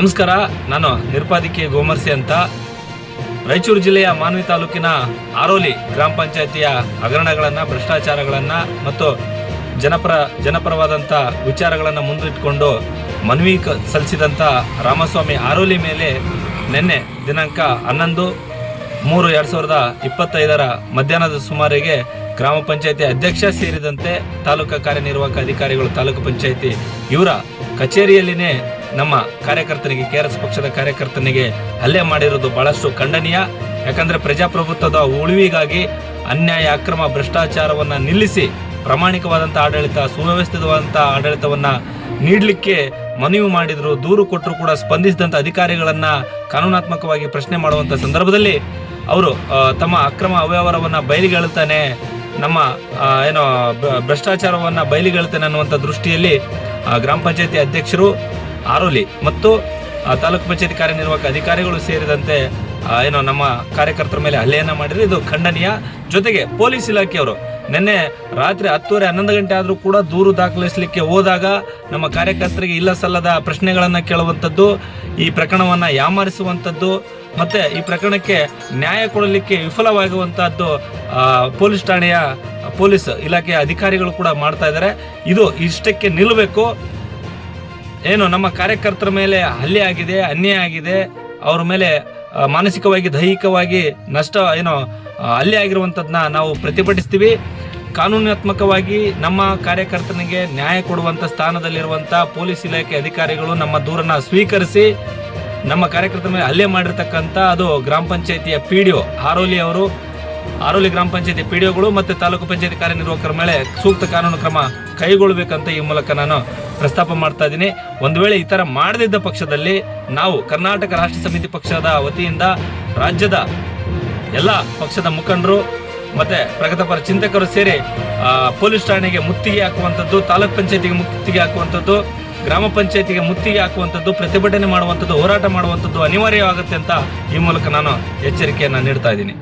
ನಮಸ್ಕಾರ. ನಾನು ನಿರ್ಪಾದಿಕೆ ಗೋಮರ್ಸಿ ಅಂತ. ರಾಯಚೂರು ಜಿಲ್ಲೆಯ ಮಾನ್ವಿ ತಾಲೂಕಿನ ಆರೋಲಿ ಗ್ರಾಮ ಪಂಚಾಯತಿಯ ಹಗರಣಗಳನ್ನು, ಭ್ರಷ್ಟಾಚಾರಗಳನ್ನು ಮತ್ತು ಜನಪರವಾದಂಥ ವಿಚಾರಗಳನ್ನು ಮುಂದಿಟ್ಟುಕೊಂಡು ಮನವಿ ಸಲ್ಲಿಸಿದಂಥ ರಾಮಸ್ವಾಮಿ ಆರೋಲಿ ಮೇಲೆ ನಿನ್ನೆ ದಿನಾಂಕ 11/3/2025 ಮಧ್ಯಾಹ್ನದ ಸುಮಾರಿಗೆ ಗ್ರಾಮ ಪಂಚಾಯತಿ ಅಧ್ಯಕ್ಷ ಸೇರಿದಂತೆ ತಾಲೂಕಾ ಕಾರ್ಯನಿರ್ವಾಹಕ ಅಧಿಕಾರಿಗಳು, ತಾಲೂಕು ಪಂಚಾಯತಿ ಇವರ ಕಚೇರಿಯಲ್ಲಿನೇ ನಮ್ಮ ಕಾರ್ಯಕರ್ತನಿಗೆ, KRS ಪಕ್ಷದ ಕಾರ್ಯಕರ್ತನಿಗೆ ಹಲ್ಲೆ ಮಾಡಿರೋದು ಬಹಳಷ್ಟು ಖಂಡನೀಯ. ಯಾಕಂದರೆ ಪ್ರಜಾಪ್ರಭುತ್ವದ ಉಳಿವಿಗಾಗಿ ಅನ್ಯಾಯ, ಅಕ್ರಮ, ಭ್ರಷ್ಟಾಚಾರವನ್ನು ನಿಲ್ಲಿಸಿ ಪ್ರಾಮಾಣಿಕವಾದಂಥ ಆಡಳಿತ, ಸುವ್ಯವಸ್ಥಿತವಾದಂಥ ಆಡಳಿತವನ್ನು ನೀಡಲಿಕ್ಕೆ ಮನವಿ ಮಾಡಿದರು. ದೂರು ಕೊಟ್ಟರು ಕೂಡ ಸ್ಪಂದಿಸಿದಂಥ ಅಧಿಕಾರಿಗಳನ್ನು ಕಾನೂನಾತ್ಮಕವಾಗಿ ಪ್ರಶ್ನೆ ಮಾಡುವಂಥ ಸಂದರ್ಭದಲ್ಲಿ ಅವರು ತಮ್ಮ ಅಕ್ರಮ ಅವ್ಯವಹಾರವನ್ನು ಬಯಲಿಗೆಳುತ್ತಾನೆ, ನಮ್ಮ ಭ್ರಷ್ಟಾಚಾರವನ್ನು ಬಯಲಿಗೆಳುತ್ತಾನೆ ಅನ್ನುವಂಥ ದೃಷ್ಟಿಯಲ್ಲಿ ಗ್ರಾಮ ಪಂಚಾಯತಿ ಅಧ್ಯಕ್ಷರು ಆರೋಲಿ ಮತ್ತು ತಾಲೂಕು ಪಂಚಾಯತಿ ಕಾರ್ಯನಿರ್ವಾಹಕ ಅಧಿಕಾರಿಗಳು ಸೇರಿದಂತೆ ನಮ್ಮ ಕಾರ್ಯಕರ್ತರ ಮೇಲೆ ಹಲ್ಲೆಯನ್ನು ಮಾಡಿದರೆ ಇದು ಖಂಡನೀಯ. ಜೊತೆಗೆ ಪೊಲೀಸ್ ಇಲಾಖೆಯವರು ನಿನ್ನೆ ರಾತ್ರಿ 10:30 11 ಗಂಟೆ ಆದರೂ ಕೂಡ ದೂರು ದಾಖಲಿಸಲಿಕ್ಕೆ ಹೋದಾಗ ನಮ್ಮ ಕಾರ್ಯಕರ್ತರಿಗೆ ಇಲ್ಲ ಸಲ್ಲದ ಪ್ರಶ್ನೆಗಳನ್ನು ಕೇಳುವಂಥದ್ದು, ಈ ಪ್ರಕರಣವನ್ನು ಯಾಮಾರಿಸುವಂಥದ್ದು ಮತ್ತು ಈ ಪ್ರಕರಣಕ್ಕೆ ನ್ಯಾಯ ಕೊಡಲಿಕ್ಕೆ ವಿಫಲವಾಗುವಂಥದ್ದು ಪೊಲೀಸ್ ಠಾಣೆಯ ಪೊಲೀಸ್ ಇಲಾಖೆಯ ಅಧಿಕಾರಿಗಳು ಕೂಡ ಮಾಡ್ತಾ ಇದ್ದಾರೆ. ಇದು ಇಷ್ಟಕ್ಕೆ ನಿಲ್ಲಬೇಕು. ನಮ್ಮ ಕಾರ್ಯಕರ್ತರ ಮೇಲೆ ಹಲ್ಲೆ ಆಗಿದೆ, ಅನ್ಯಾಯ ಆಗಿದೆ, ಅವ್ರ ಮೇಲೆ ಮಾನಸಿಕವಾಗಿ, ದೈಹಿಕವಾಗಿ ನಷ್ಟ ಹಲ್ಲೆ ಆಗಿರುವಂಥದ್ದನ್ನ ನಾವು ಪ್ರತಿಭಟಿಸ್ತೀವಿ. ಕಾನೂನಾತ್ಮಕವಾಗಿ ನಮ್ಮ ಕಾರ್ಯಕರ್ತನಿಗೆ ನ್ಯಾಯ ಕೊಡುವಂಥ ಸ್ಥಾನದಲ್ಲಿರುವಂಥ ಪೊಲೀಸ್ ಇಲಾಖೆ ಅಧಿಕಾರಿಗಳು ನಮ್ಮ ದೂರನ್ನು ಸ್ವೀಕರಿಸಿ ನಮ್ಮ ಕಾರ್ಯಕರ್ತರ ಮೇಲೆ ಹಲ್ಲೆ ಮಾಡಿರ್ತಕ್ಕಂಥ ಅದು ಗ್ರಾಮ ಪಂಚಾಯತಿಯ PDO ಆರೋಲಿ ಗ್ರಾಮ ಪಂಚಾಯತಿ PDOಗಳು ಮತ್ತು ತಾಲೂಕು ಪಂಚಾಯತಿ ಕಾರ್ಯನಿರ್ವಾಹಕರ ಮೇಲೆ ಸೂಕ್ತ ಕಾನೂನು ಕ್ರಮ ಕೈಗೊಳ್ಳಬೇಕಂತ ಈ ಮೂಲಕ ನಾನು ಪ್ರಸ್ತಾಪ ಮಾಡ್ತಾ ಇದ್ದೀನಿ. ಒಂದು ವೇಳೆ ಈ ಥರ ಮಾಡದಿದ್ದ ಪಕ್ಷದಲ್ಲಿ ನಾವು ಕರ್ನಾಟಕ ರಾಷ್ಟ್ರ ಸಮಿತಿ ಪಕ್ಷದ ವತಿಯಿಂದ ರಾಜ್ಯದ ಎಲ್ಲ ಪಕ್ಷದ ಮುಖಂಡರು ಮತ್ತು ಪ್ರಗತಿಪರ ಚಿಂತಕರು ಸೇರಿ ಪೊಲೀಸ್ ಠಾಣೆಗೆ ಮುತ್ತಿಗೆ ಹಾಕುವಂಥದ್ದು, ತಾಲೂಕ್ ಪಂಚಾಯತಿಗೆ ಮುತ್ತಿಗೆ ಹಾಕುವಂಥದ್ದು, ಗ್ರಾಮ ಪಂಚಾಯತಿಗೆ ಮುತ್ತಿಗೆ ಹಾಕುವಂಥದ್ದು, ಪ್ರತಿಭಟನೆ ಮಾಡುವಂಥದ್ದು, ಹೋರಾಟ ಮಾಡುವಂಥದ್ದು ಅನಿವಾರ್ಯವಾಗುತ್ತೆ ಅಂತ ಈ ಮೂಲಕ ನಾನು ಎಚ್ಚರಿಕೆಯನ್ನು ನೀಡ್ತಾ ಇದ್ದೀನಿ.